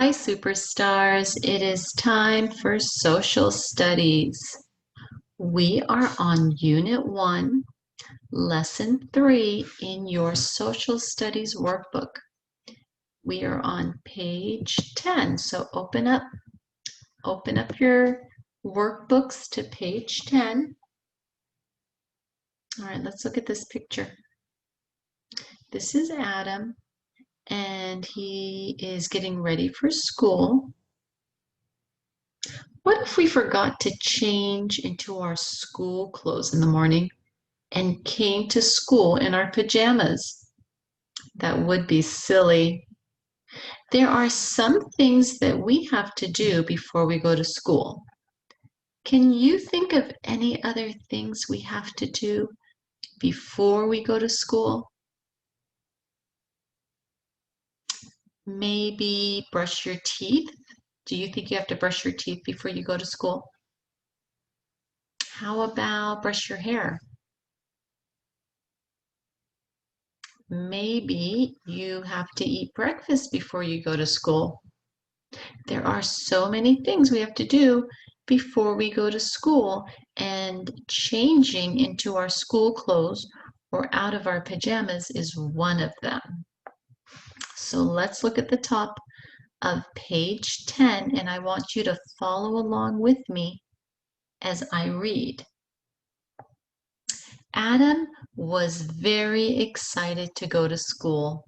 Hi, superstars. It is time for social studies. We are on Unit 1, Lesson 3 in your social studies workbook. We are on page 10, so open up your workbooks to page 10. All right, let's look at this picture. This is Adam, and he is getting ready for school. What if we forgot to change into our school clothes in the morning and came to school in our pajamas? That would be silly. There are some things that we have to do before we go to school. Can you think of any other things we have to do before we go to school? Maybe brush your teeth. Do you think you have to brush your teeth before you go to school? How about brush your hair? Maybe you have to eat breakfast before you go to school. There are so many things we have to do before we go to school, and changing into our school clothes or out of our pajamas is one of them. So let's look at the top of page 10, and I want you to follow along with me as I read. Adam was very excited to go to school.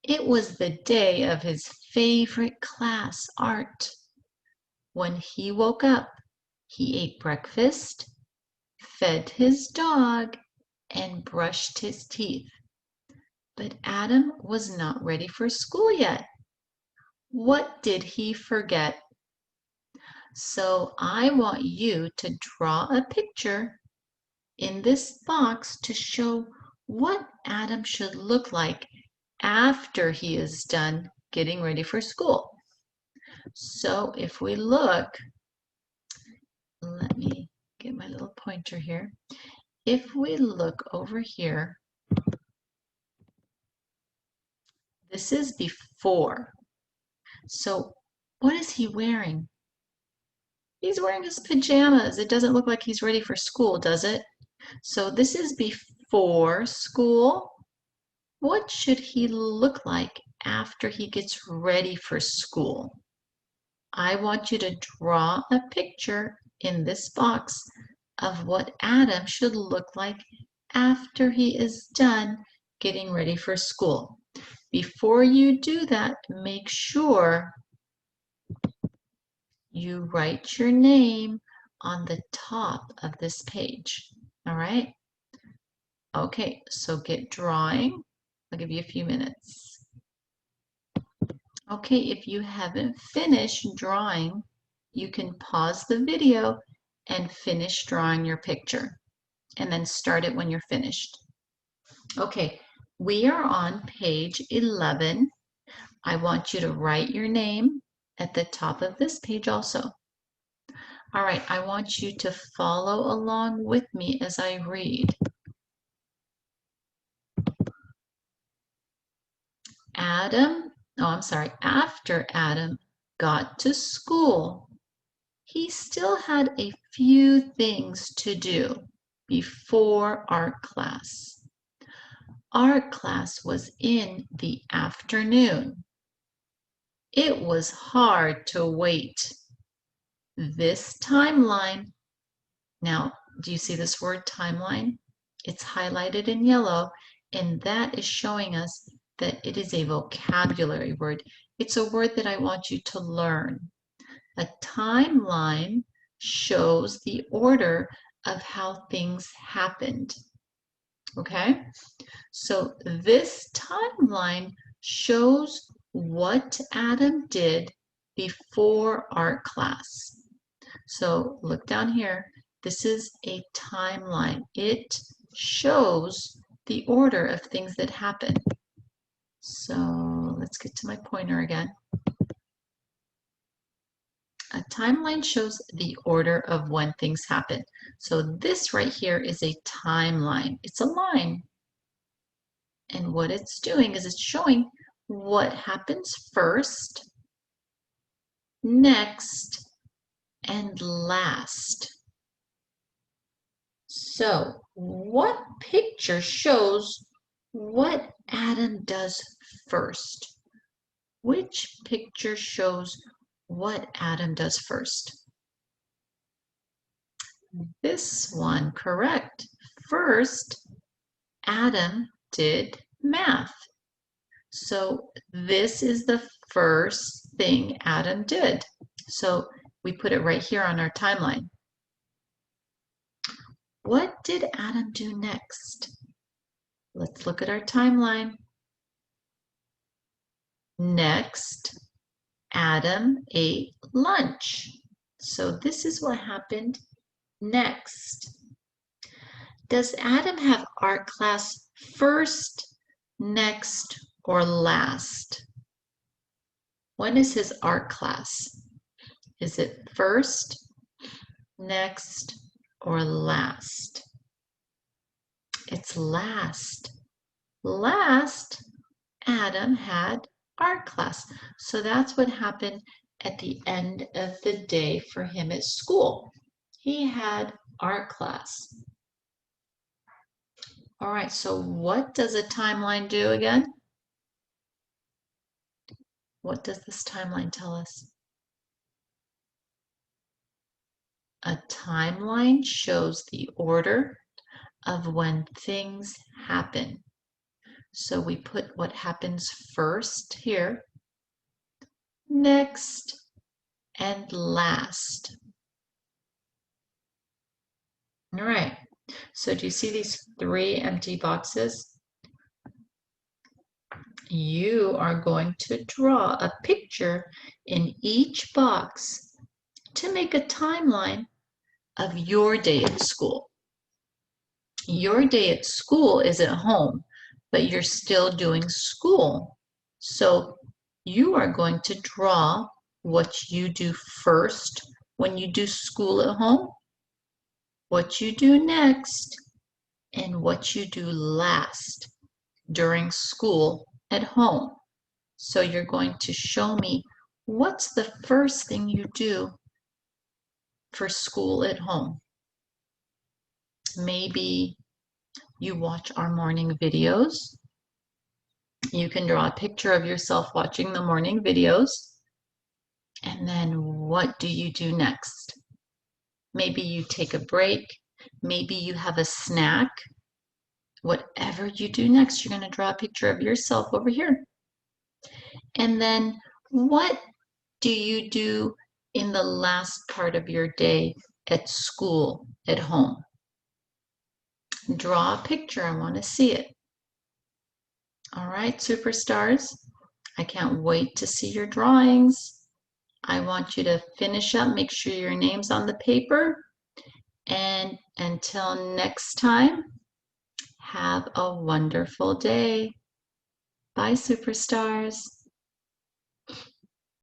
It was the day of his favorite class, art. When he woke up, he ate breakfast, fed his dog, and brushed his teeth. But Adam was not ready for school yet. What did he forget? So I want you to draw a picture in this box to show what Adam should look like after he is done getting ready for school. So if we look, let me get my little pointer here. If we look over here, this is before. So what is he wearing? He's wearing his pajamas. It doesn't look like he's ready for school, does it? So this is before school. What should he look like after he gets ready for school? I want you to draw a picture in this box of what Adam should look like after he is done getting ready for school. Before you do that, make sure you write your name on the top of this page. All right? Okay, so get drawing. I'll give you a few minutes. Okay, if you haven't finished drawing, you can pause the video and finish drawing your picture, and then start it when you're finished. Okay, we are on page 11. I want you to write your name at the top of this page also. All right, I want you to follow along with me as I read. After Adam got to school, he still had a few things to do before art class. Art class was in the afternoon. It was hard to wait. This timeline, now, do you see this word timeline? It's highlighted in yellow, and that is showing us that it is a vocabulary word. It's a word that I want you to learn. A timeline shows the order of how things happened. Okay? So this timeline shows what Adam did before art class. So look down here. This is a timeline. It shows the order of things that happen. So let's get to my pointer again. A timeline shows the order of when things happen. So this right here is a timeline. It's a line. And what it's doing is it's showing what happens first next, and last. So, what picture shows what Adam does first? Which picture shows what Adam does first? This one, correct. First, Adam did math. So this is the first thing Adam did. So we put it right here on our timeline. What did Adam do next? Let's look at our timeline. Next, Adam ate lunch. So this is what happened next. Does Adam have art class first, next, or last? When is his art class? Is it first, next, or last? It's last. Last, Adam had art class. So that's what happened at the end of the day for him at school. He had art class. All right, so what does a timeline do again? What does this timeline tell us? A timeline shows the order of when things happen. So we put what happens first here, next, and last. All right, so do you see these 3 empty boxes? You are going to draw a picture in each box to make a timeline of your day at school. Your day at school is at home, but you're still doing school. So you are going to draw what you do first when you do school at home, what you do next, and what you do last during school at home. So you're going to show me what's the first thing you do for school at home. Maybe you watch our morning videos. You can draw a picture of yourself watching the morning videos. And then what do you do next? Maybe you take a break. Maybe you have a snack. Whatever you do next, you're going to draw a picture of yourself over here. And then what do you do in the last part of your day at school, at home? Draw a picture. I want to see it. All right, superstars. I can't wait to see your drawings. I want you to finish up, make sure your name's on the paper. And until next time, have a wonderful day. Bye, superstars.